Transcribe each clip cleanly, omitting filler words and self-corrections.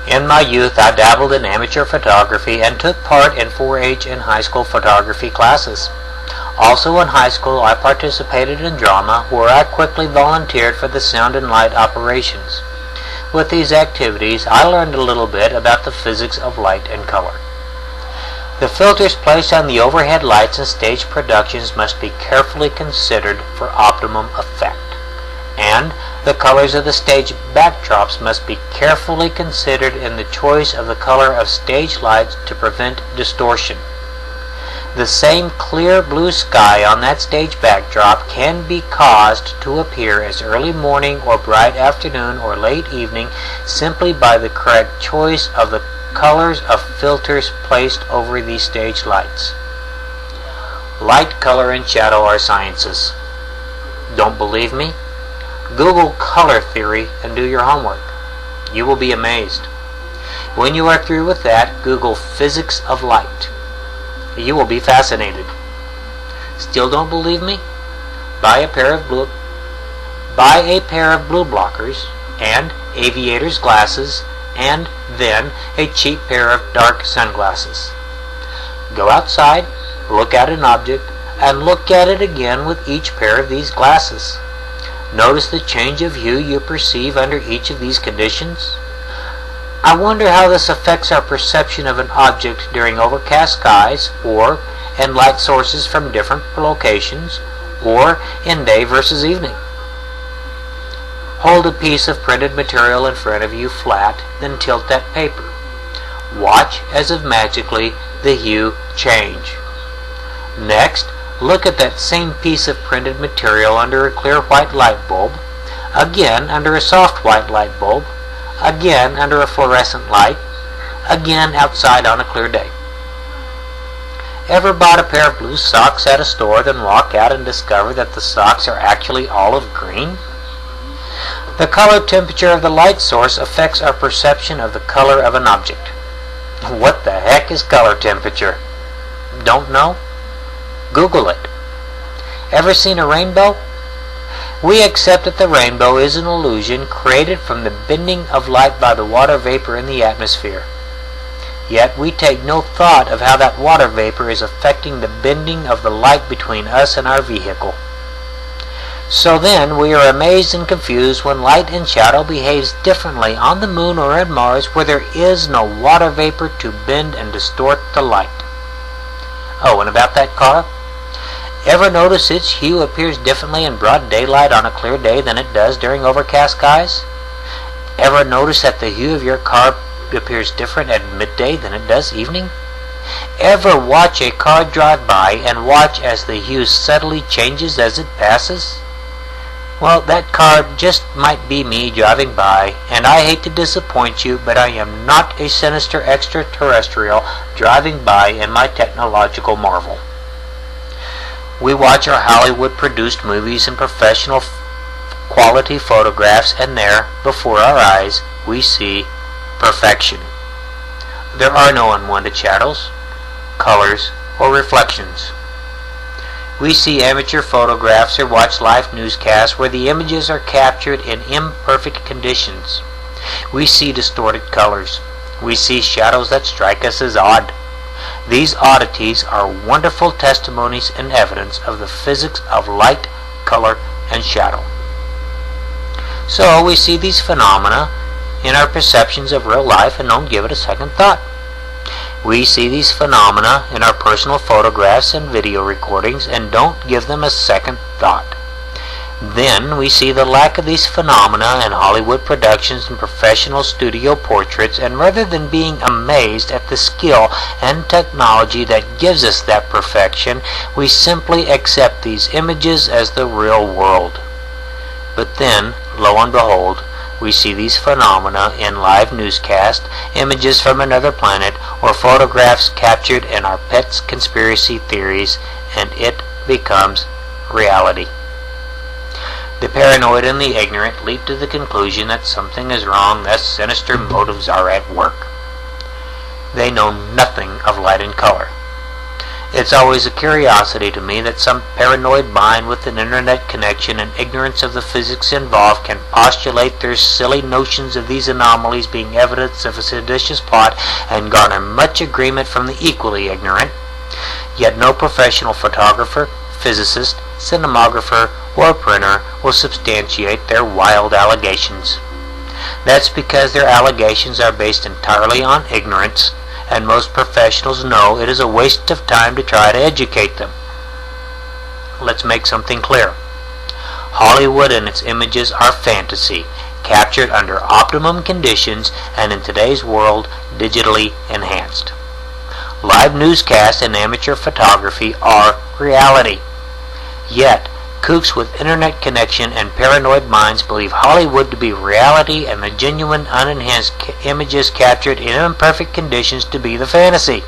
In my youth, I dabbled in amateur photography and took part in 4-H and high school photography classes. Also in high school, I participated in drama, where I quickly volunteered for the sound and light operations. With these activities, I learned a little bit about the physics of light and color. The filters placed on the overhead lights in stage productions must be carefully considered for optimum effect, and the colors of the stage backdrops must be carefully considered in the choice of the color of stage lights to prevent distortion. The same clear blue sky on that stage backdrop can be caused to appear as early morning or bright afternoon or late evening simply by the correct choice of the colors of filters placed over these stage lights. Light, color, and shadow are sciences. Don't believe me? Google color theory and do your homework. You will be amazed. When you are through with that, Google physics of light. You will be fascinated. Still don't believe me? Buy a pair of blue blockers and aviator's glasses, and then a cheap pair of dark sunglasses. Go outside, look at an object, and look at it again with each pair of these glasses. Notice the change of hue you perceive under each of these conditions. I wonder how this affects our perception of an object during overcast skies, or in light sources from different locations, or in day versus evening. Hold a piece of printed material in front of you flat, then tilt that paper. Watch as if magically the hue change. Next, look at that same piece of printed material under a clear white light bulb, again under a soft white light bulb, again under a fluorescent light, again outside on a clear day. Ever bought a pair of blue socks at a store, then walk out and discover that the socks are actually olive green? The color temperature of the light source affects our perception of the color of an object. What the heck is color temperature? Don't know? Google it. Ever seen a rainbow? We accept that the rainbow is an illusion created from the bending of light by the water vapor in the atmosphere. Yet we take no thought of how that water vapor is affecting the bending of the light between us and our vehicle. So then we are amazed and confused when light and shadow behaves differently on the moon or on Mars, where there is no water vapor to bend and distort the light. Oh, and about that car? Ever notice its hue appears differently in broad daylight on a clear day than it does during overcast skies? Ever notice that the hue of your car appears different at midday than it does evening? Ever watch a car drive by and watch as the hue subtly changes as it passes? Well, that car just might be me driving by, and I hate to disappoint you, but I am not a sinister extraterrestrial driving by in my technological marvel. We watch our Hollywood-produced movies and professional quality photographs, and there, before our eyes, we see perfection. There are no unwanted shadows, colors, or reflections. We see amateur photographs or watch live newscasts where the images are captured in imperfect conditions. We see distorted colors. We see shadows that strike us as odd. These oddities are wonderful testimonies and evidence of the physics of light, color, and shadow. So we see these phenomena in our perceptions of real life and don't give it a second thought. We see these phenomena in our personal photographs and video recordings and don't give them a second thought. Then we see the lack of these phenomena in Hollywood productions and professional studio portraits, and rather than being amazed at the skill and technology that gives us that perfection, we simply accept these images as the real world. But then, lo and behold, we see these phenomena in live newscasts, images from another planet, or photographs captured in our pets' conspiracy theories, and it becomes reality. The paranoid and the ignorant leap to the conclusion that something is wrong, thus sinister motives are at work. They know nothing of light and color. It's always a curiosity to me that some paranoid mind with an internet connection and ignorance of the physics involved can postulate their silly notions of these anomalies being evidence of a seditious plot and garner much agreement from the equally ignorant. Yet no professional photographer, physicist, cinematographer, or printer will substantiate their wild allegations. That's because their allegations are based entirely on ignorance, and most professionals know it is a waste of time to try to educate them. Let's make something clear. Hollywood and its images are fantasy, captured under optimum conditions and in today's world digitally enhanced. Live newscasts and amateur photography are reality. Yet, kooks with internet connection and paranoid minds believe Hollywood to be reality and the genuine unenhanced images captured in imperfect conditions to be the fantasy.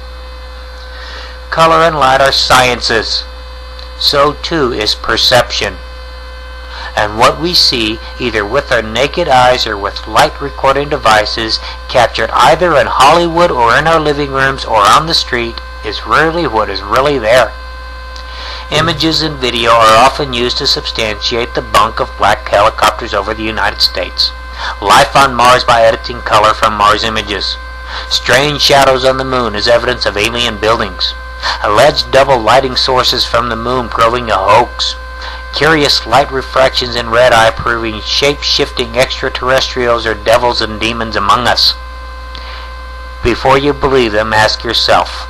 Color and light are sciences. So too is perception. And what we see, either with our naked eyes or with light recording devices, captured either in Hollywood or in our living rooms or on the street, is rarely what is really there. Images and video are often used to substantiate the bunk of black helicopters over the United States. Life on Mars by editing color from Mars images. Strange shadows on the moon as evidence of alien buildings. Alleged double lighting sources from the moon proving a hoax. Curious light refractions in red eye proving shape-shifting extraterrestrials or devils and demons among us. Before you believe them, ask yourself,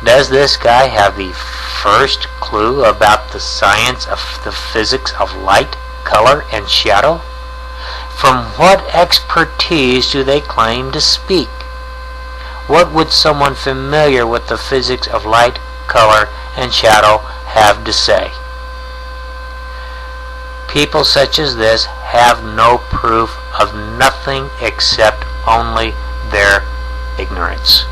does this guy have the first clue about the science of the physics of light, color, and shadow? From what expertise do they claim to speak? What would someone familiar with the physics of light, color, and shadow have to say? People such as this have no proof of nothing except only their ignorance.